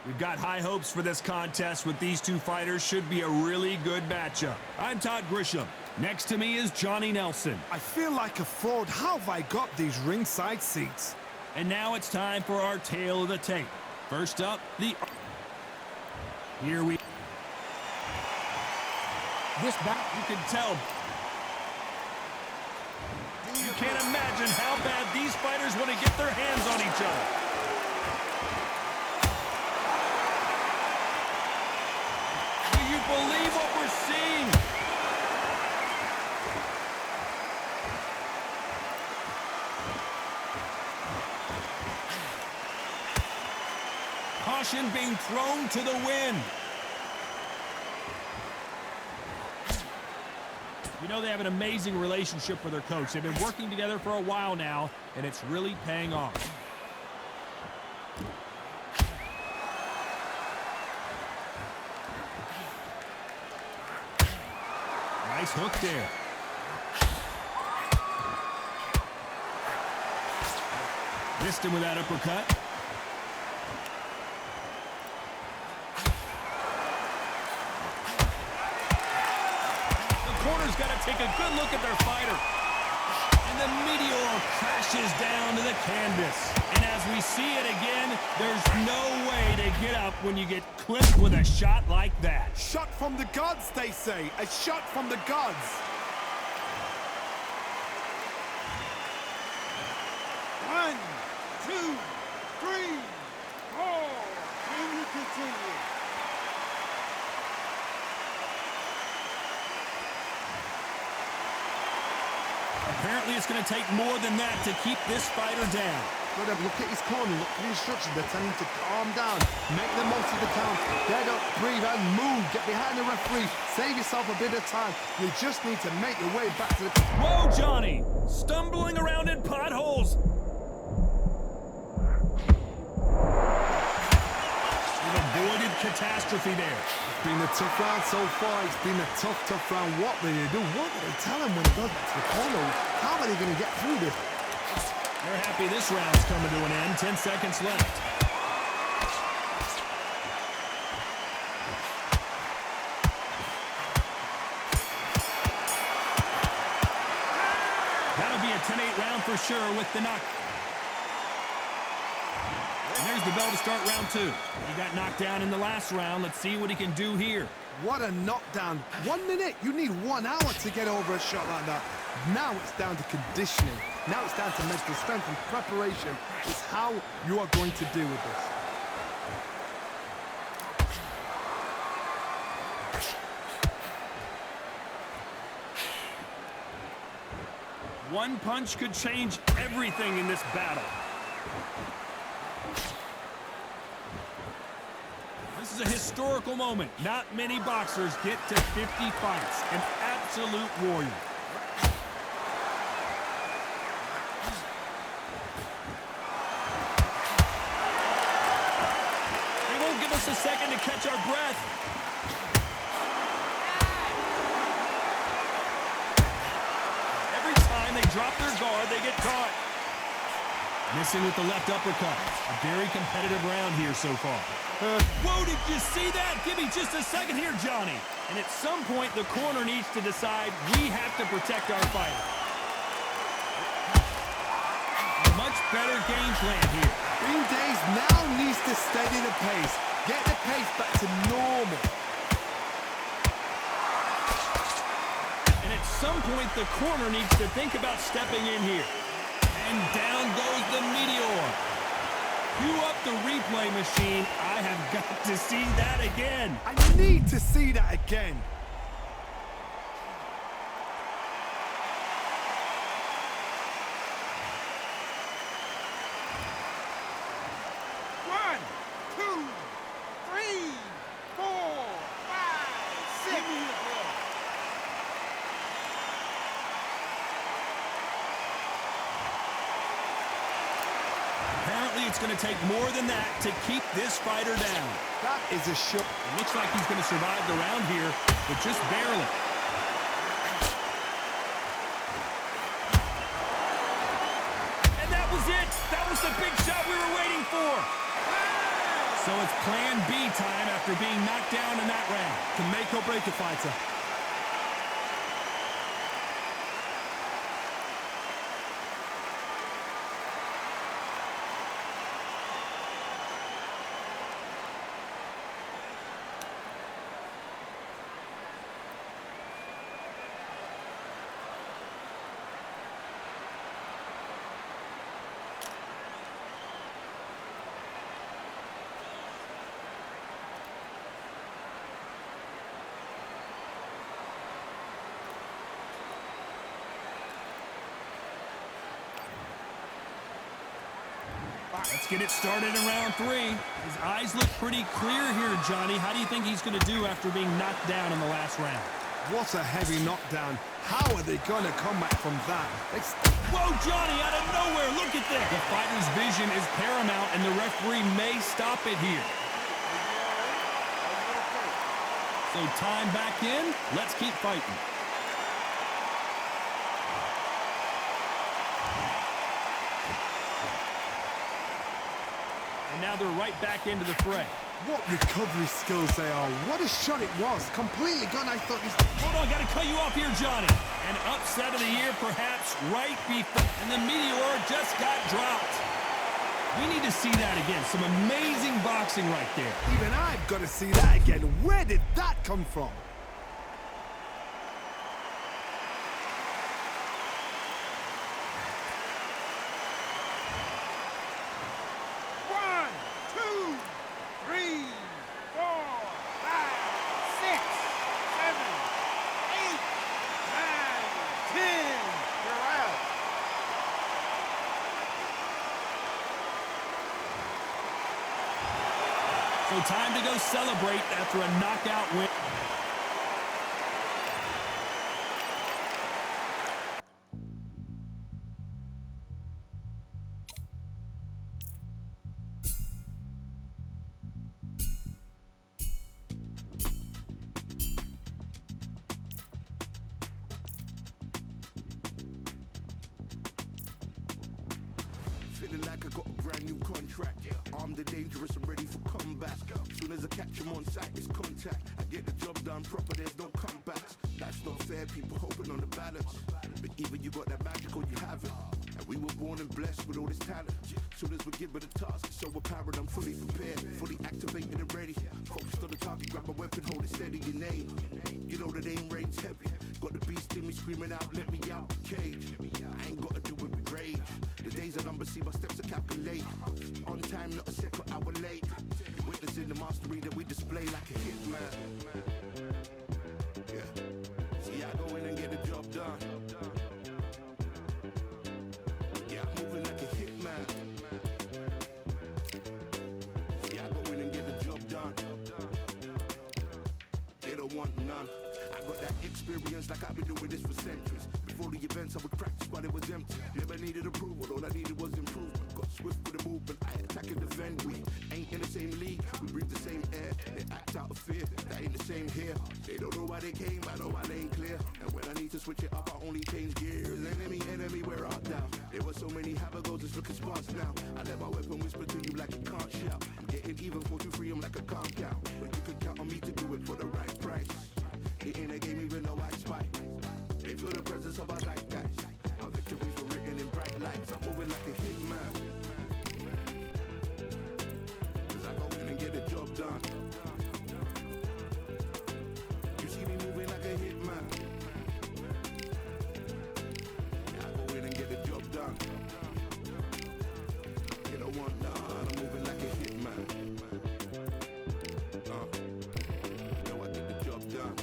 We've got high hopes for this contest with these two fighters. Should be a really good matchup. I'm Todd Grisham. Next to me is Johnny Nelson. I feel like a fraud. How have I got these ringside seats? And now it's time for our tale of the tape. First up, Here we... This back, you can tell. You can't imagine how bad these fighters want to get their hands on each other. Do you believe what we're seeing? Caution being thrown to the wind. You know they have an amazing relationship with their coach. They've been working together for a while now, and it's really paying off. Nice hook there. Missed him with that uppercut. Corner's got to take a good look at their fighter. And the meteor crashes down to the canvas. And as we see it again, there's no way to get up when you get clipped with a shot like that. Shot from the gods, they say. A shot from the gods. One, two, three, four. Can you continue? Apparently it's going to take more than that to keep this fighter down. Look at his corner, look at the instructions. They're telling him to calm down, make the most of the count, get up, breathe and move, get behind the referee, save yourself a bit of time. You just need to make your way back to the... Whoa, Johnny! Stumbling around in potholes! We've avoided catastrophe there. It's been a tough round so far. It's been a tough round. What do they do? What do they tell him when he goes back to the corner? How are they going to get through this? They're happy this round's coming to an end. 10 seconds left. That'll be a 10-8 round for sure with the knock. And there's the bell to start round 2. He got knocked down in the last round. Let's see what he can do here. What a knockdown. 1 minute. You need 1 hour to get over a shot like that. Now it's down to conditioning. Now it's down to mental strength and preparation. It's how you are going to deal with this. One punch could change everything in this battle. This is a historical moment. Not many boxers get to 50 fights. An absolute warrior. They won't give us a second to catch our breath. Every time they drop their guard, they get caught. Missing with the left uppercut. A very competitive round here so far. Whoa, did you see that? Give me just a second here, Johnny. And at some point, the corner needs to decide we have to protect our fighter. A much better game plan here. Green Days now needs to steady the pace. Get the pace back to normal. And at some point, the corner needs to think about stepping in here. And down goes the meteor. Cue up the replay machine. I have got to see that again. I need to see that again. One, two, three, four, five, six. Apparently, it's going to take more than that to keep this fighter down. That is a shot. It looks like he's going to survive the round here, but just barely. And that was it. That was the big shot we were waiting for. So it's plan B time after being knocked down in that round. Can make or break a fighter. Let's get it started in round 3. His eyes look pretty clear here, Johnny. How do you think he's going to do after being knocked down in the last round? What a heavy knockdown. How are they going to come back from that? Whoa, Johnny, out of nowhere. Look at this. The fighter's vision is paramount, and the referee may stop it here. So time back in. Let's keep fighting. And now they're right back into the fray. What recovery skills they are. What a shot it was. Completely gone. I thought this... Hold on, got to cut you off here, Johnny. An upset of the year, perhaps, right before... And the Meteor just got dropped. We need to see that again. Some amazing boxing right there. Even I've got to see that again. Where did that come from? So time to go celebrate after a knockout win. Feeling like I got a brand new contract. Armed and dangerous, I'm ready for comeback. Soon as I catch him on sight, it's contact. I get the job done proper, there's no comebacks. That's not fair, people hoping on the balance. But either you got that magic or you haven't. And we were born and blessed with all this talent. Soon as we give it a task, it's so apparent I'm fully prepared, fully activated and ready. Focused on the target, grab my weapon, hold it steady, your name. You know that aim rain's heavy. Got the beast in me screaming out, let me out the cage. I ain't gotta do it with rage. The days are numbered, see my steps are calculate. On time, not a second hour late. Witnessing the mastery that we display like a hitman. Yeah. See, I go in and get the job done. Yeah, I'm moving like a hitman. See, I go in and get the job done. They don't want none. I got that experience like I've been doing this for centuries. Before the events I would practice but it was empty. Never needed approval, all I needed was improvement. Got swift with the movement, I attack and defend. We ain't in the same league, we breathe the same air. They act out of fear, that ain't the same here. They don't know why they came, I know my lane clear. And when I need to switch it up, I only change gears. Enemy, where art thou? There were so many have-a-goes, it's looking sparse now. I let my weapon whisper to you like it can't shout. I'm getting even, 4-2-3, I'm like a calm count. But you can count on me to do it for the right price. It ain't a game even though I spike. They feel the presence of our light guys. Our victories were written in bright lights. I'm moving like a hitman. Cause I go in and get the job done. You see me moving like a hitman. I go in and get the job done. You don't want none. I'm moving like a hitman. Know I get the job done.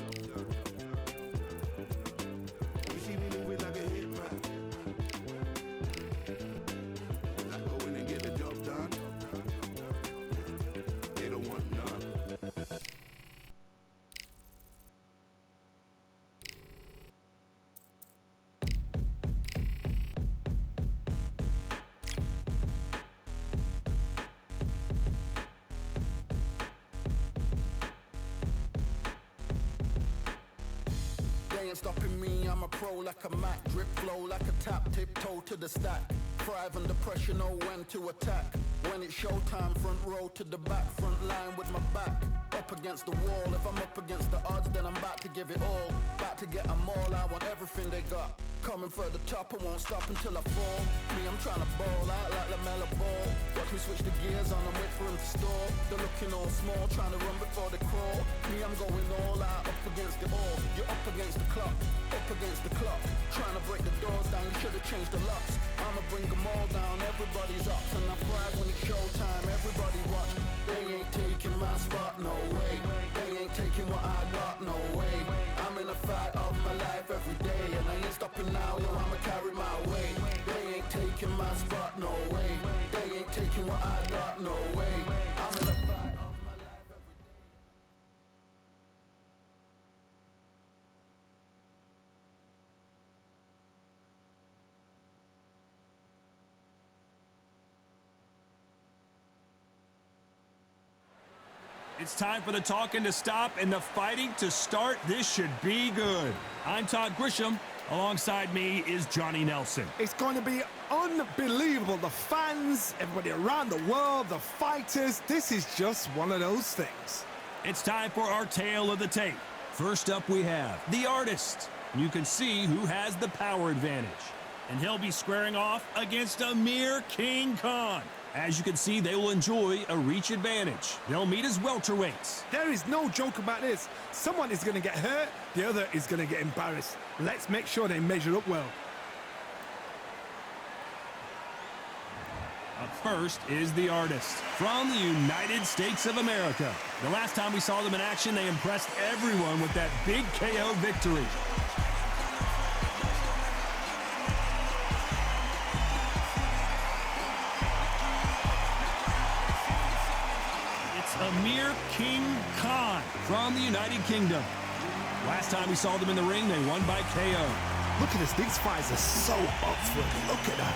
Stopping me, I'm a pro like a Mac. Drip flow like a tap, tiptoe to the stack. thrive under pressure, know when to attack. When it's showtime, front row to the back, front line with my back up against the wall. If I'm up against the odds, then I'm about to give it all. About to get them all, I want everything they got. Coming for the top, I won't stop until I fall. Me, I'm trying to ball out like LaMelo Ball. Watch me switch the gears on and wait for him to stall. They're looking all small, trying to run before they crawl. Me, I'm going all out, up against it all. You're up against the clock, up against the clock. Trying to break the doors down, you should have changed the locks. I'ma bring them all down, everybody's up. And I thrive when it's showtime, everybody watch. They ain't taking my spot, no way. They ain't taking what I got, no way. I'm in a fight of my life every day, and I ain't stopping now, yo, I'ma carry my weight. They ain't taking my spot, no way. They ain't taking what I got, no way. I'm in a fight of my life every day. It's time for the talking to stop and the fighting to start. This should be good. I'm Todd Grisham. Alongside me is Johnny Nelson. It's going to be unbelievable. The fans, everybody around the world, the fighters. This is just one of those things. It's time for our tale of the tape. First up we have the artist. You can see who has the power advantage. And he'll be squaring off against Amir King Khan. As you can see, they will enjoy a reach advantage. They'll meet as welterweights. There is no joke about this. Someone is going to get hurt, the other is going to get embarrassed. Let's make sure they measure up well. Up first is the artist from the United States of America. The last time we saw them in action, they impressed everyone with that big KO victory. Amir King Khan from the United Kingdom. Last time we saw them in the ring, they won by KO. Look at this. These fighters are so up for it. Look at that.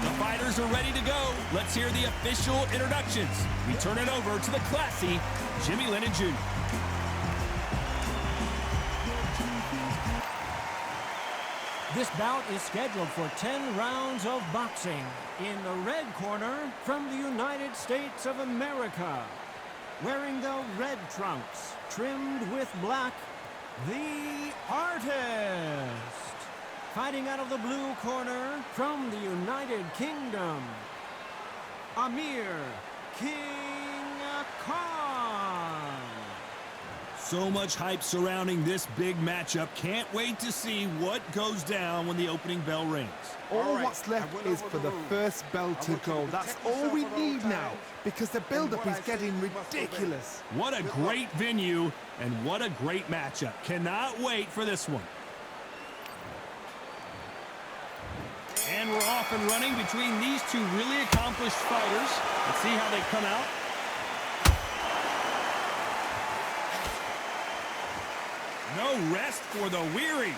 The fighters are ready to go. Let's hear the official introductions. We turn it over to the classy Jimmy Lennon Jr. This bout is scheduled for 10 rounds of boxing. In the red corner, from the United States of America, wearing the red trunks, trimmed with black, the artist. Fighting out of the blue corner, from the United Kingdom, Amir King Khan. So much hype surrounding this big matchup. Can't wait to see what goes down when the opening bell rings. All what's left is for the first bell to go. That's all we need now, because the build-up is getting ridiculous. What a great venue, and what a great matchup. Cannot wait for this one. And we're off and running between these two really accomplished fighters. Let's see how they come out. No rest for the weary.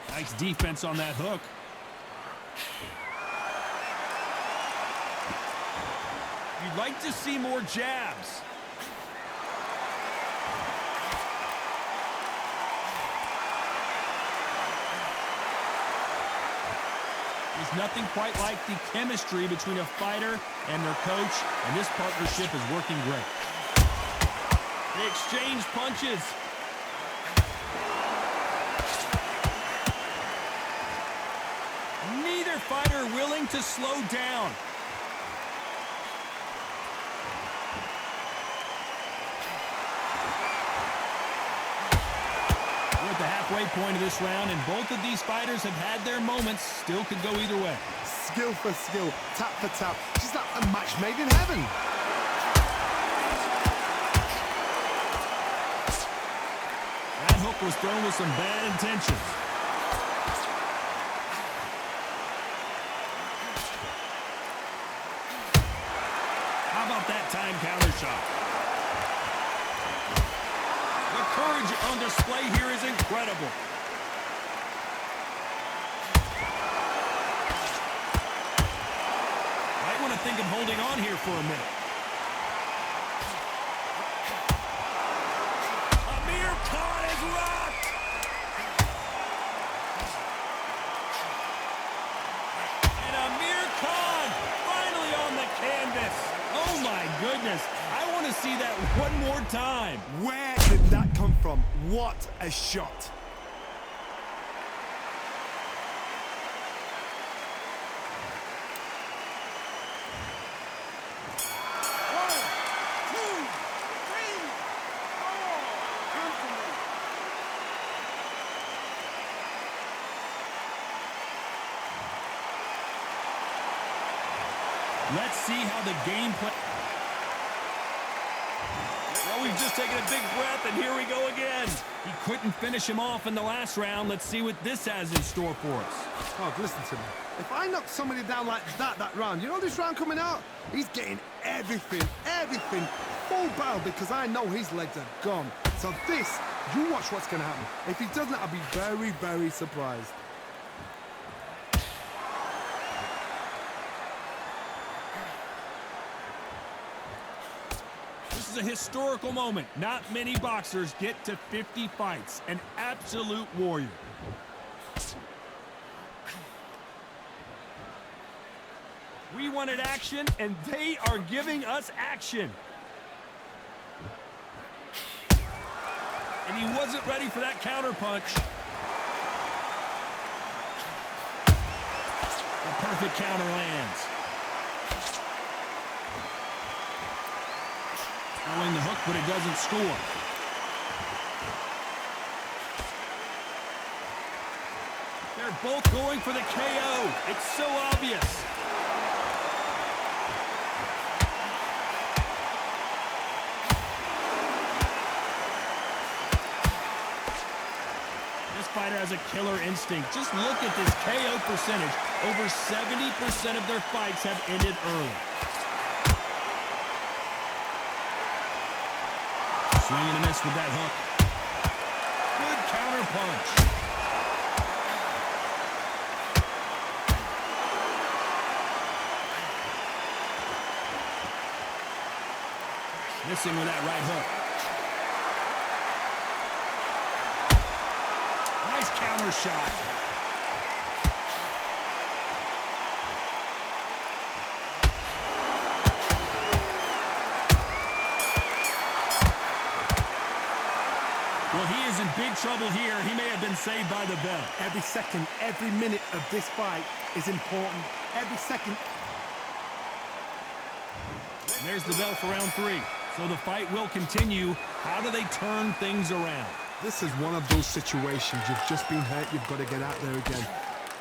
Nice defense on that hook. You'd like to see more jabs. There's nothing quite like the chemistry between a fighter and their coach, and this partnership is working great. They exchange punches. Neither fighter willing to slow down. We're at the halfway point of this round, and both of these fighters have had their moments. Still could go either way. Skill for skill, tap for tap. Just like a match made in heaven. That hook was thrown with some bad intentions. How about that time counter shot? The courage on display here is incredible. Might want to think of holding on here for a minute. this. Oh, my goodness. I want to see that one more time. Where did that come from? What a shot. Let's see how the game play. Well, we've just taken a big breath, and here we go again. He couldn't finish him off in the last round. Let's see what this has in store for us. Oh, listen to me. If I knock somebody down like that round, you know this round coming out? He's getting everything, full barrel, because I know his legs are gone. So this, you watch what's going to happen. If he doesn't, I'll be very, very surprised. This is a historical moment. Not many boxers get to 50 fights. An absolute warrior. We wanted action, and they are giving us action. And he wasn't ready for that counter punch. The perfect counter lands. Throwing the hook, but it doesn't score. They're both going for the KO. It's so obvious. This fighter has a killer instinct. Just look at this KO percentage. Over 70% of their fights have ended early. Swing and a miss with that hook. Good counter punch. Missing with that right hook. Nice counter shot. Well, he is in big trouble here. He may have been saved by the bell. Every second, every minute of this fight is important. Every second. And there's the bell for round 3. So the fight will continue. How do they turn things around? This is one of those situations. You've just been hurt. You've got to get out there again.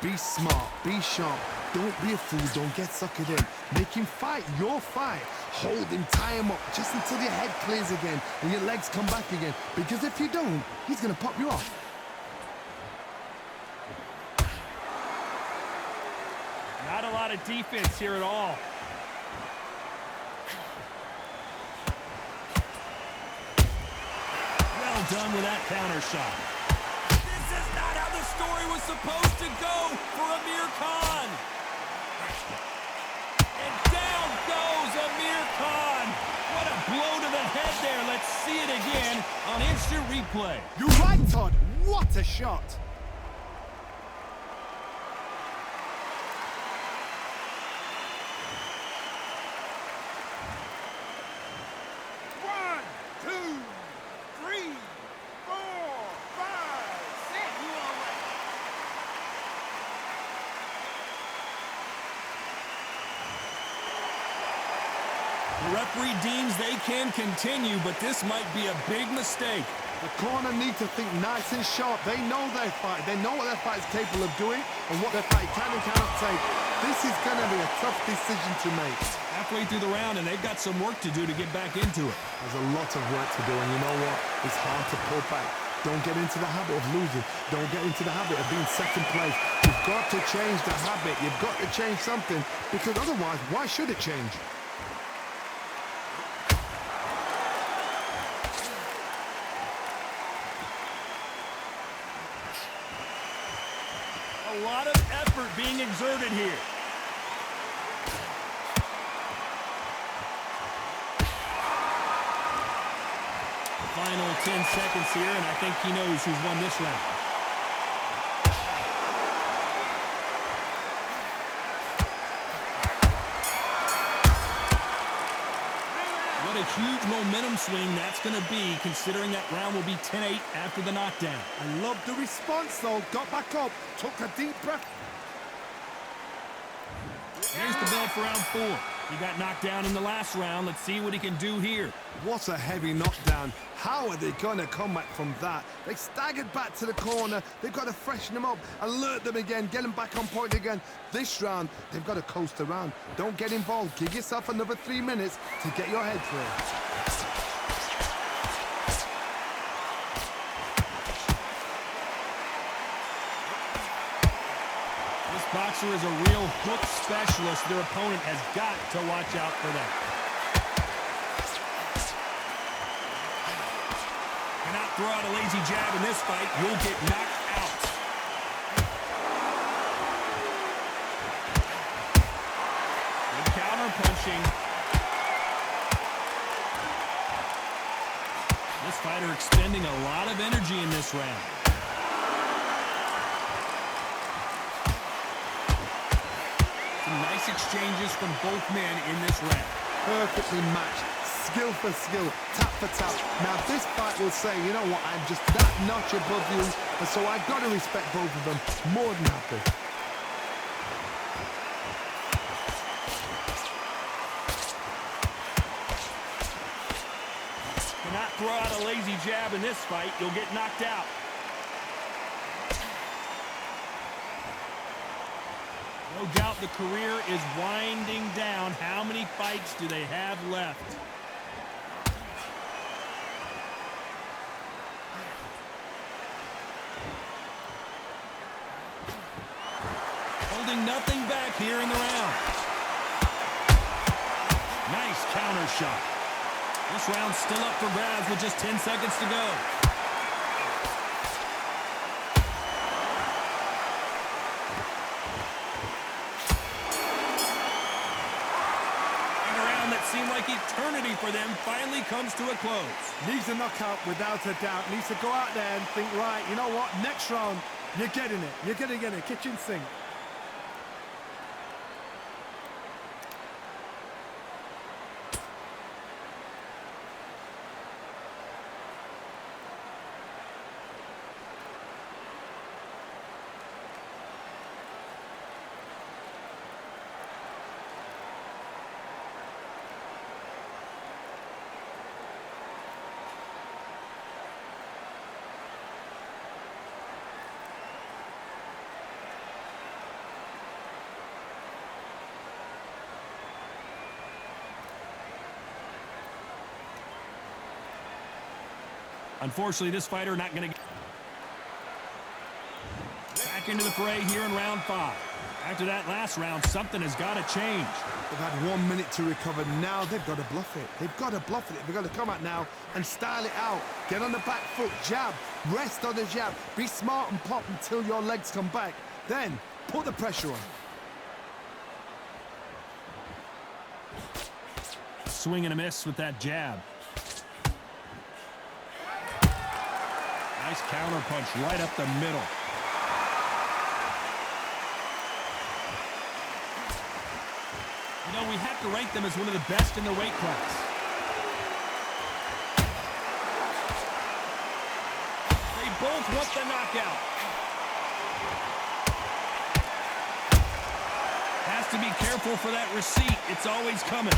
Be smart. Be sharp. Don't be a fool. Don't get suckered in. Make him fight your fight. Hold him, tie him up, just until your head clears again and your legs come back again. Because if you don't, he's going to pop you off. Not a lot of defense here at all. Well done with that counter shot. This is not how the story was supposed to go for Amir Khan. And down goes Amir Khan. What a blow to the head there. Let's see it again on instant replay. You're right, Todd. What a shot. The referee deems they can continue, but this might be a big mistake. The corner need to think nice and sharp. They know their fight. They know what their fight is capable of doing and what their fight can and cannot take. This is going to be a tough decision to make. Halfway through the round, and they've got some work to do to get back into it. There's a lot of work to do, and you know what? It's hard to pull back. Don't get into the habit of losing. Don't get into the habit of being second place. You've got to change the habit. You've got to change something, because otherwise, why should it change? A lot of effort being exerted here. Final 10 seconds here, and I think he knows who's won this round. a huge momentum swing that's going to be, considering that round will be 10-8 after the knockdown. I love the response, though. Got back up, took a deep breath. Here's the bell for round 4. He got knocked down in the last round. Let's see what he can do here. What a heavy knockdown. How are they going to come back from that? They staggered back to the corner. They've got to freshen them up, alert them again, get them back on point again. This round, they've got to coast around. Don't get involved. Give yourself another 3 minutes to get your head through. Boxer is a real hook specialist. Their opponent has got to watch out for that. Cannot throw out a lazy jab in this fight. You'll get knocked out. Good counter punching. This fighter expending a lot of energy in this round. Nice exchanges from both men in this round. Perfectly matched, skill for skill, tap for tap. Now this fight will say, you know what, I'm just that notch above you, and so I've got to respect both of them more than happy. Cannot throw out a lazy jab in this fight. You'll get knocked out. No doubt the career is winding down. How many fights do they have left? Holding nothing back here in the round. Nice counter shot. This round's still up for grabs with just 10 seconds to go. Seemed like eternity for them finally comes to a close. Needs a knockout without a doubt. Needs to go out there and think, right, you know what, next round, you're getting it. You're going to get it. Kitchen sink. Unfortunately, this fighter not going to get back into the fray here in round 5. After that last round, something has got to change. They've had 1 minute to recover. Now they've got to bluff it. They've got to bluff it. They've got to come out now and style it out. Get on the back foot, jab, rest on the jab. Be smart and pop until your legs come back. Then put the pressure on. Swing and a miss with that jab. Nice counter punch right up the middle. You know, we have to rank them as one of the best in their weight class. They both want the knockout. Has to be careful for that receipt. It's always coming.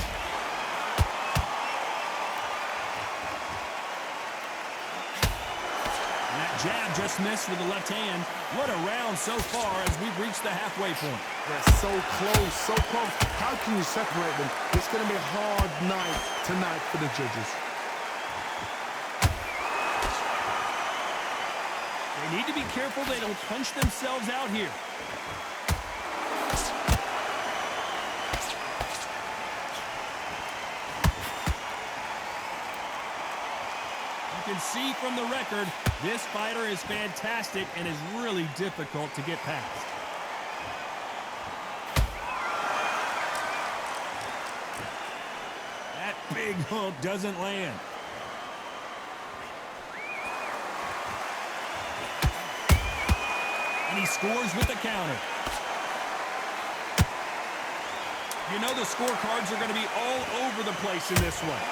Jab just missed with the left hand. What a round so far as we've reached the halfway point. They're so close, so close. How can you separate them? It's going to be a hard night tonight for the judges. They need to be careful they don't punch themselves out here. You can see from the record, this fighter is fantastic and is really difficult to get past. That big hook doesn't land. And he scores with the counter. You know the scorecards are going to be all over the place in this one.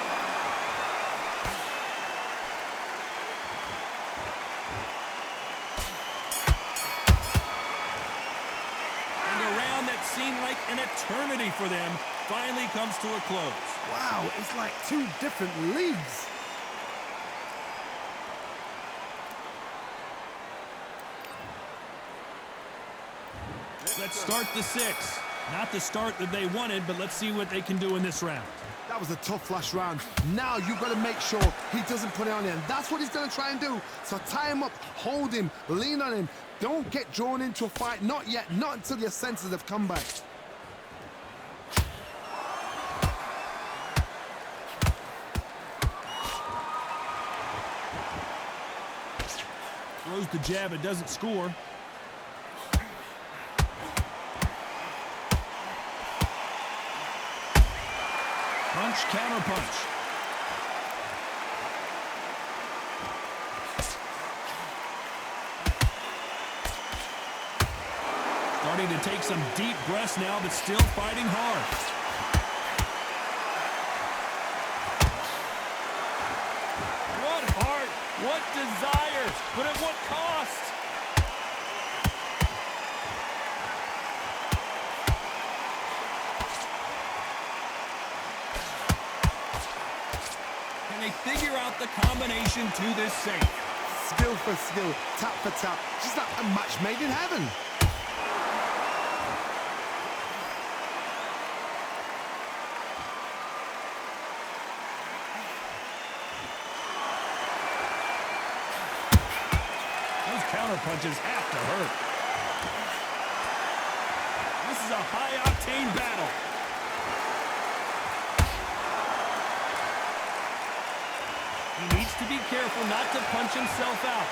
eternity for them finally comes to a close. Wow, it's like two different leagues. Let's start the 6th. Not the start that they wanted, but let's see what they can do in this round. That was a tough last round. Now you've got to make sure he doesn't put it on him. That's what he's going to try and do. So tie him up, hold him, lean on him. Don't get drawn into a fight. Not yet. Not until your senses have come back. Throws the jab, it doesn't score. Punch, counter punch. Starting to take some deep breaths now, but still fighting hard. What heart, what desire, but at what cost? Can they figure out the combination to this safe? Skill for skill, tap for tap. Just like a match made in heaven. Counter punches have to hurt. This is a high-octane battle. He needs to be careful not to punch himself out.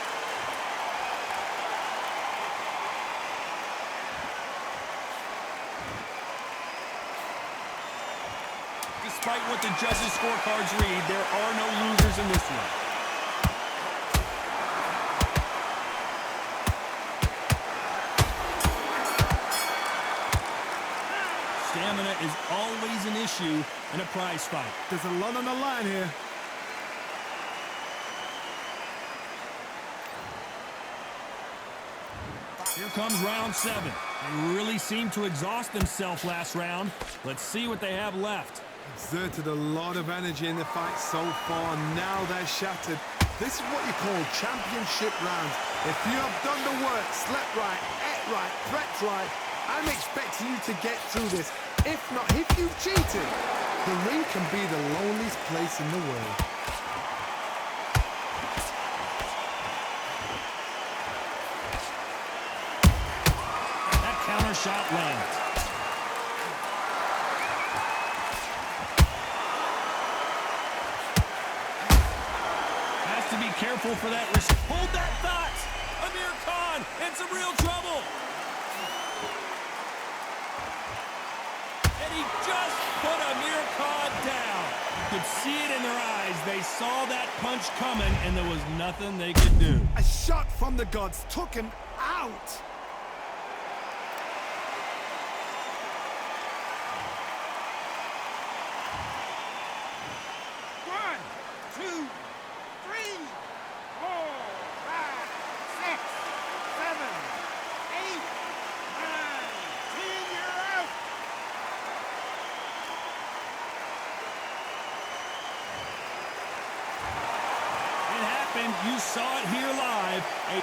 Despite what the judges' scorecards read, there are no losers in this one. Stamina is always an issue in a prize fight. There's a lot on the line here. Here comes round 7. They really seemed to exhaust themselves last round. Let's see what they have left. Exerted a lot of energy in the fight so far. Now they're shattered. This is what you call championship rounds. If you have done the work, slept right, ate right, prepped right, I'm expecting you to get through this. If not, if you've cheated, the ring can be the loneliest place in the world. That counter shot lands. Has to be careful for that wrist. Hold that thought! Amir Khan in some real trouble! And he just put Amir Khan down. You could see it in their eyes. They saw that punch coming, and there was nothing they could do. A shot from the gods took him out. One, two, three, 4, 5, 6, 7, 8, 9, 10, you're out. It happened. You saw it here live. A